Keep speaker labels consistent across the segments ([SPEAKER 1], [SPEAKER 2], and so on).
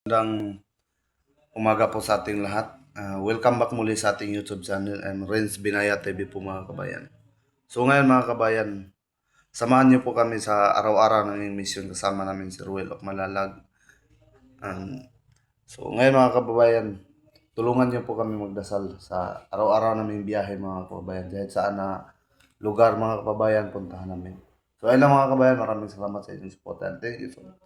[SPEAKER 1] Magandang umaga po sa ating lahat. Welcome back muli sa ating YouTube channel and Renz Binaya TV po mga kabayan. So ngayon mga kabayan, samahan niyo po kami sa araw-araw ng mission kasama namin si Ruel of Malalag. So ngayon mga kababayan, tulungan niyo po kami magdasal sa araw-araw naming biyahe mga kababayan. Kahit saan na lugar mga kababayan puntahan namin. So ayun lang mga kababayan, maraming salamat sa inyong support and thank you so much.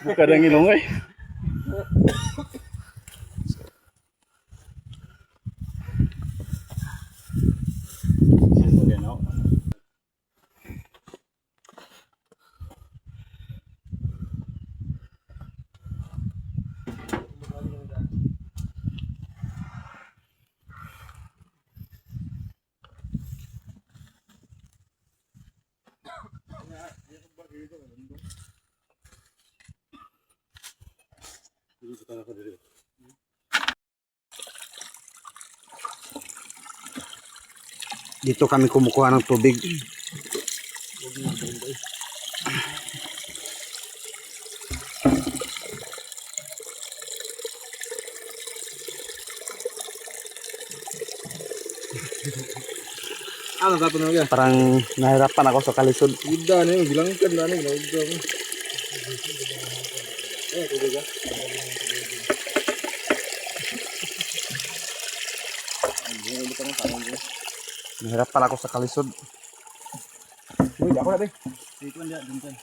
[SPEAKER 1] Buka ng ilong ay. Dito kami kumukuha ng tubig.
[SPEAKER 2] Ano sa puno yan?
[SPEAKER 1] Parang nahirapan ako sa kalisod.
[SPEAKER 2] Uda na yung bilangkan na ano, nauga mo. Tubig ka?
[SPEAKER 1] Nahirapan ako sa kalisod.
[SPEAKER 2] Uy, ako na be. Dito na dyan, dyan.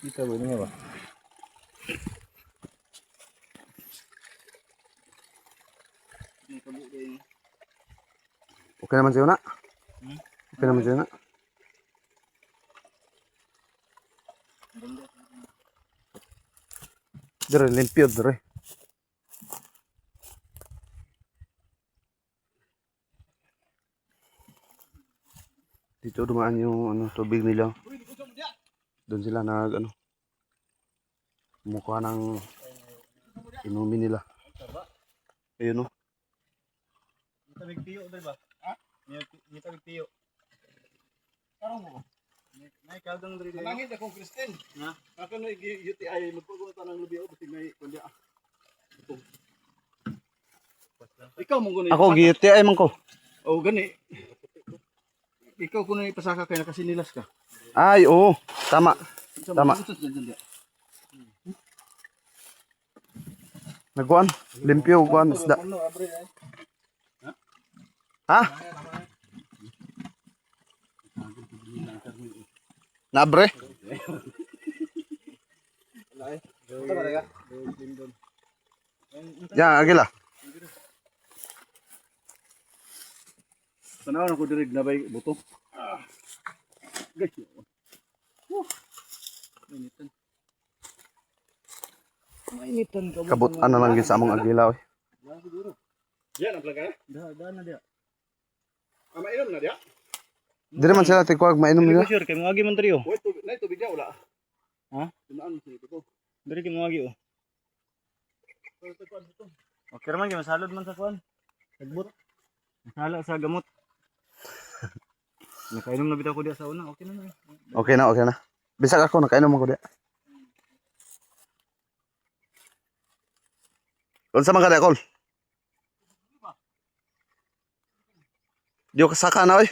[SPEAKER 2] Kita ba niya ba?
[SPEAKER 1] Okay naman sa'yo na? Okay naman sa'yo na? Dire, limpyo dire. Dito dumaan yung ano, tubig nila. Doon sila nag ano, mukha ng inumin nila. Ayun o.
[SPEAKER 2] Kita bigtiyo ba ba? Ha? Kita bigtiyo. Karong mo. May kagang diri diri. Nangit akong Kristen. Ha? Ako na UTI magpagawa ng lubi o basta may kundi ah. Ikaw mo guni.
[SPEAKER 1] Ako giyuti ay man ko.
[SPEAKER 2] Oh gani. Ikaw kuno ipasaka kay nakasinilas ka.
[SPEAKER 1] Ay oo, tama. Tama. Nagkuan, limpyo kuan isda. Ha? Nabre? Ya, agila.
[SPEAKER 2] Tanaw na ko diri nabay buto. Guys. Mainitan ka mo.
[SPEAKER 1] Kabut-an na lang gid sa among agila oy.
[SPEAKER 2] Siguro. Diyan ang plaga? Da na dia. Mainom na dia?
[SPEAKER 1] Dire man sila tigwag mainom nila.
[SPEAKER 2] Sure kay mo agi man diri oh.
[SPEAKER 3] Wait, tubig niya wala.
[SPEAKER 2] Ha?
[SPEAKER 3] Tunaan sa ito ko.
[SPEAKER 2] Diri kay mo agi oh. Okay man kay masalod man sa kuan. Sagbot. Masala sa gamot. Nakainom na bitaw ko diya sa una. Okay na na.
[SPEAKER 1] Okay na, okay na. Bisag ako nakainom ako diya. Unsa man kada kol? Diyo kasaka na oy.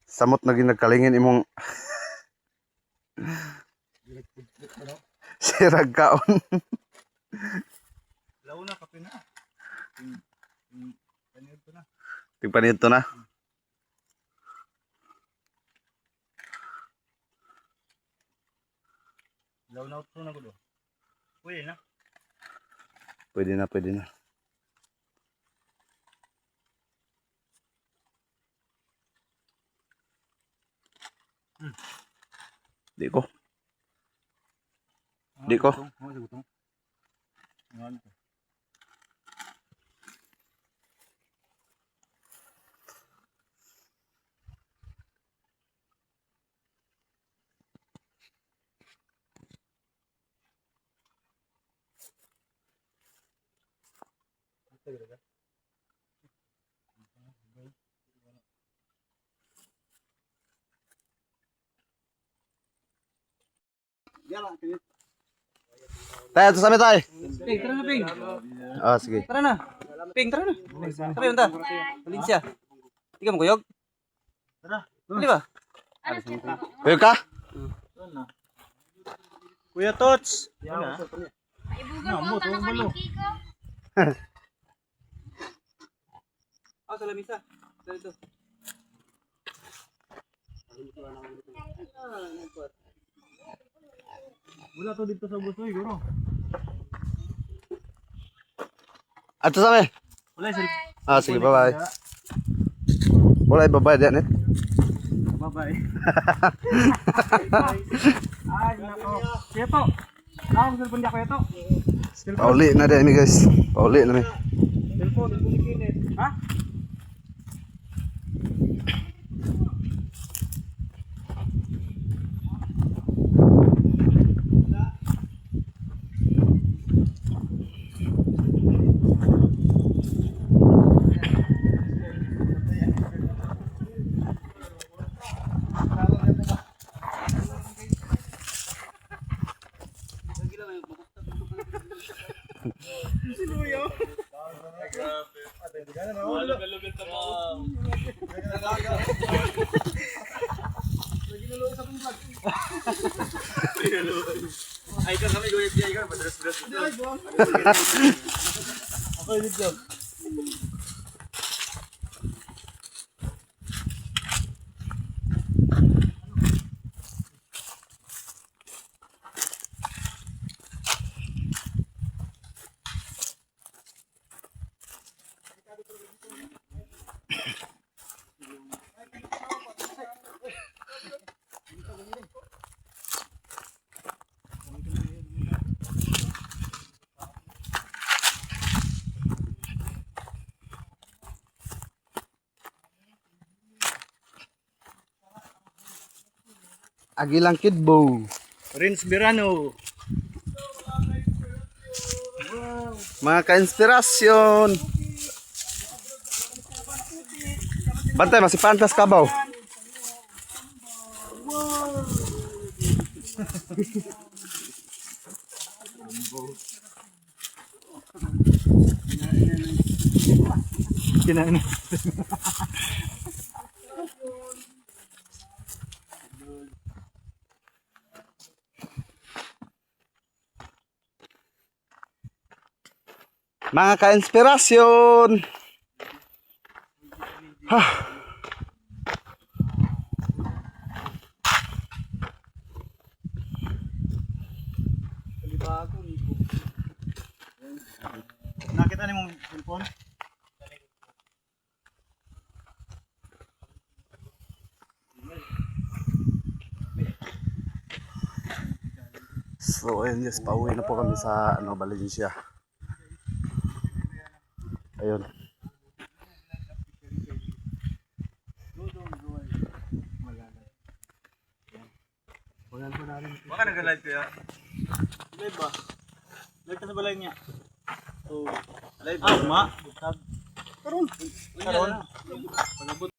[SPEAKER 1] Samot na ginagkalingin imong sirag kaon.
[SPEAKER 2] Law na kape na. Paniod ko na.
[SPEAKER 1] Tigpanid to na.
[SPEAKER 2] Law na utro na ko do. Pwede na.
[SPEAKER 1] Pwede na, pwede na. Di ko. Di ko. Tayo, ito sa amin tayo.
[SPEAKER 4] Ping, tara na, Ping.
[SPEAKER 1] Ah, sige.
[SPEAKER 4] Tara na. Ping, tara na. Tara yun ta. Valencia. Hindi ka magkuyog?
[SPEAKER 2] Tara.
[SPEAKER 4] Hindi ba?
[SPEAKER 1] Pwede ka?
[SPEAKER 2] Kuya Tots. Yan na.
[SPEAKER 5] Ibugan mo ang tanong kaniki ko.
[SPEAKER 4] Ah, sa lamisa. Dito.
[SPEAKER 2] Wala to dito sa busoy, guro.
[SPEAKER 1] Ato sa amin.
[SPEAKER 2] Wala sir.
[SPEAKER 1] Ah, sige, bye-bye. Wala, bye-bye din eh.
[SPEAKER 2] Bye-bye. Ay, nako. Kuya to. Nakong cellphone niya, Kuya to.
[SPEAKER 1] Pauli na din ni guys. Pauli na ni.
[SPEAKER 2] Cellphone ni Kenneth. Ha? Ako dito.
[SPEAKER 1] Agilang Kidbo.
[SPEAKER 2] Renz Birano.
[SPEAKER 1] Mga ka-inspirasyon. Bantay, masih pantas kabaw.
[SPEAKER 2] Kinain.
[SPEAKER 1] Mga ka-inspirasyon.
[SPEAKER 2] Nakita ni mong cellphone?
[SPEAKER 1] So ayun guys, pauwi na po kami sa Valencia. Ayun.
[SPEAKER 2] Baka nag-live kaya? Live ba? Live ka sa balay niya? So, live ba? Ma? Karon. Karon. Panabot.